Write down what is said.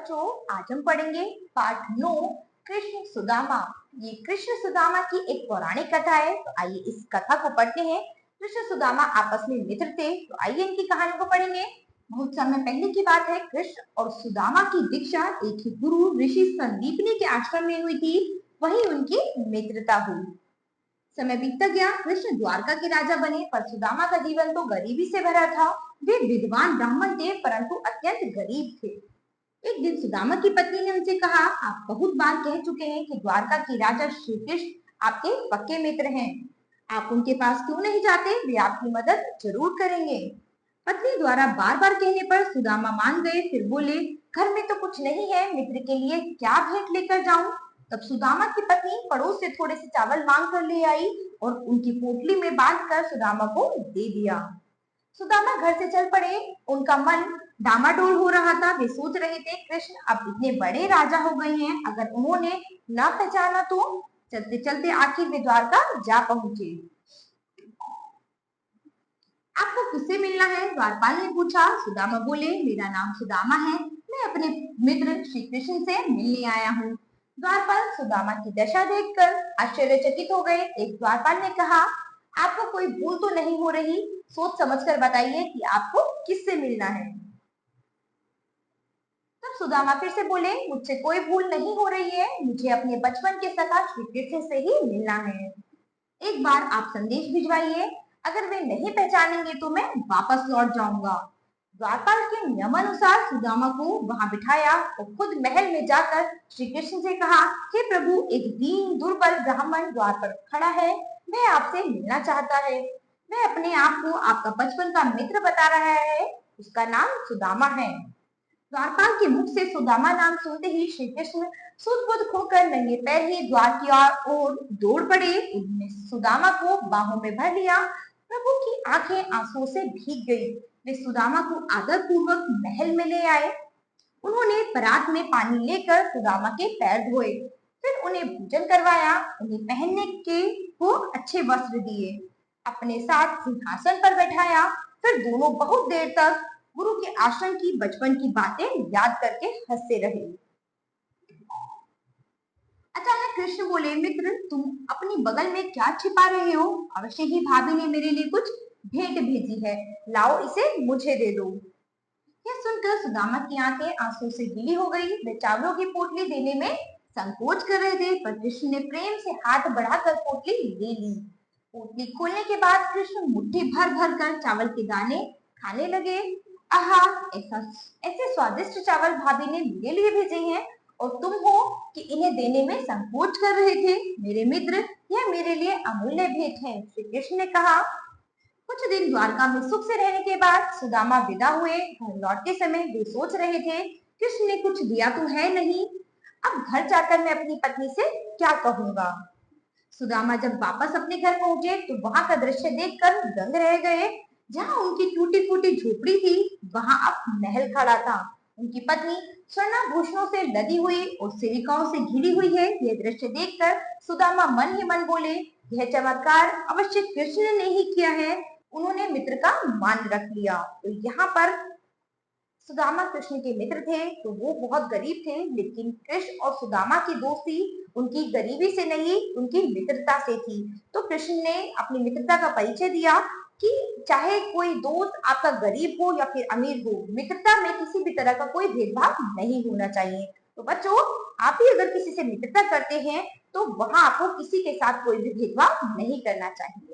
बच्चों, आज हम पढ़ेंगे पाठ 9 कृष्ण सुदामा। ये कृष्ण सुदामा की एक पौराणिक कथा है। तो आइए इस कथा को पढ़ते हैं। कृष्ण सुदामा आपस में मित्र थे। तो आइए इनकी कहानी को पढ़ेंगे। बहुत समय पहले की बात है। कृष्ण और सुदामा की दीक्षा एक ही गुरु ऋषि संदीपनी के आश्रम में हुई थी। वहीं उनकी मित्रता हुई। समय बीतता गया। कृष्ण द्वारका के राजा बने, पर सुदामा का जीवन तो गरीबी से भरा था। वे विद्वान ब्राह्मण थे, परंतु अत्यंत गरीब थे। एक दिन सुदामा की पत्नी ने उनसे कहा, आप बहुत बार कह चुके हैं कि द्वारका के राजा श्री कृष्ण आपके पक्के मित्र हैं। आप उनके पास क्यों नहीं जाते? वे आपकी मदद जरूर करेंगे। पत्नी द्वारा बार बार कहने पर सुदामा मान गए। फिर बोले, घर में तो कुछ नहीं है, मित्र के लिए क्या भेंट लेकर जाऊं? तब सुदामा की पत्नी पड़ोस से थोड़े से चावल मांग कर ले आई और उनकी पोटली में बांधकर सुदामा को दे दिया। सुदामा घर से चल पड़े। उनका मन डामाडोल हो रहा था। वे सोच रहे थे, कृष्ण अब इतने बड़े राजा हो गए हैं, अगर उन्होंने न पहचाना तो? चलते चलते आखिर वे द्वारका जा पहुंचे। आपको किससे मिलना है? द्वारपाल ने पूछा। सुदामा बोले, मेरा नाम सुदामा है, मैं अपने मित्र श्री कृष्ण से मिलने आया हूँ। द्वारपाल सुदामा की दशा देखकर आश्चर्यचकित हो गए। एक द्वारपाल ने कहा, आपको कोई भूल तो नहीं हो रही? सोच समझकर बताइए कि आपको किससे मिलना है। तब सुदामा फिर से बोले, मुझसे कोई भूल नहीं हो रही है, मुझे अपने बचपन के सखा श्री कृष्ण से ही मिलना है। एक बार आप संदेश भिजवाइए, अगर वे नहीं पहचानेंगे तो मैं वापस लौट जाऊंगा। द्वारपाल के नियमानुसार सुदामा को वहां बिठाया और खुद महल में जाकर श्री कृष्ण से कहा, हे प्रभु, एक दीन दुर्बल ब्राह्मण द्वार पर खड़ा है, वह आपसे मिलना चाहता है। वह अपने आप को आपका बचपन का मित्र बता रहा है, उसका नाम सुदामा है। द्वारपाल के मुख से सुदामा नाम सुनते ही श्री कृष्ण सुध-बुध खोकर नंगे पैर ही द्वार की ओर दौड़ पड़े। उन्होंने सुदामा को बाहों में भर लिया। प्रभु की आंखें आंसुओं से भीग गई। वे सुदामा को आदर पूर्वक महल में ले आए। उन्होंने परात में पानी लेकर सुदामा के पैर धोए, फिर उन्हें भोजन करवाया, उन्हें पहनने के को अच्छे वस्त्र दिए, अपने साथ सिंहासन पर बैठाया। फिर दोनों बहुत देर तक गुरु के आश्रम की बचपन की बातें याद करके हंसते रहे। अचानक कृष्ण बोले, मित्र, तुम अपनी बगल में क्या छिपा रहे हो? अवश्य ही भाभी ने मेरे लिए कुछ भेंट भेजी है, लाओ इसे मुझे दे दो। यह सुनकर सुदामा की आंखें आंसू से गीली हो गई। वे चावलों की पोटली देने में संकोच कर रहे थे, पर कृष्ण ने प्रेम से हाथ बढ़ाकर पोटली ले ली। पोटली खोलने के बाद कृष्ण मुट्ठी भर भर कर चावल के दाने खाने लगे। आहा, ऐसा ऐसे स्वादिष्ट चावल भाभी ने मेरे लिए भेजे हैं, और तुम हो कि इन्हें देने में संकोच कर रहे थे। मेरे मित्र, यह मेरे लिए अमूल्य भेंट है, श्री कृष्ण ने कहा। कुछ दिन द्वारका में सुख से रहने के बाद सुदामा विदा हुए। घर लौटते समय वे सोच रहे थे, कृष्ण ने कुछ दिया तो है नहीं, अब घर जाकर मैं अपनी पत्नी से क्या कहूंगा। सुदामा जब वापस अपने घर पहुंचे तो वहां का दृश्य देखकर दंग रह गए। जहां उनकी टूटी फूटी झोपड़ी थी, वहां अब महल खड़ा था। उनकी पत्नी स्वर्णाभूषणों से लदी हुई और सेविकाओं से घिरी हुई है। यह दृश्य देखकर सुदामा मन ही मन बोले, यह चमत्कार अवश्य कृष्ण ने ही किया है, उन्होंने मित्र का मान रख लिया। तो यहाँ पर सुदामा कृष्ण के मित्र थे, तो वो बहुत गरीब थे, लेकिन कृष्ण और सुदामा की दोस्ती उनकी गरीबी से नहीं, उनकी मित्रता से थी। तो कृष्ण ने अपनी मित्रता का परिचय दिया कि चाहे कोई दोस्त आपका गरीब हो या फिर अमीर हो, मित्रता में किसी भी तरह का कोई भेदभाव नहीं होना चाहिए। तो बच्चों, आप भी अगर किसी से मित्रता करते हैं तो वहां आपको किसी के साथ कोई भी भेदभाव नहीं करना चाहिए।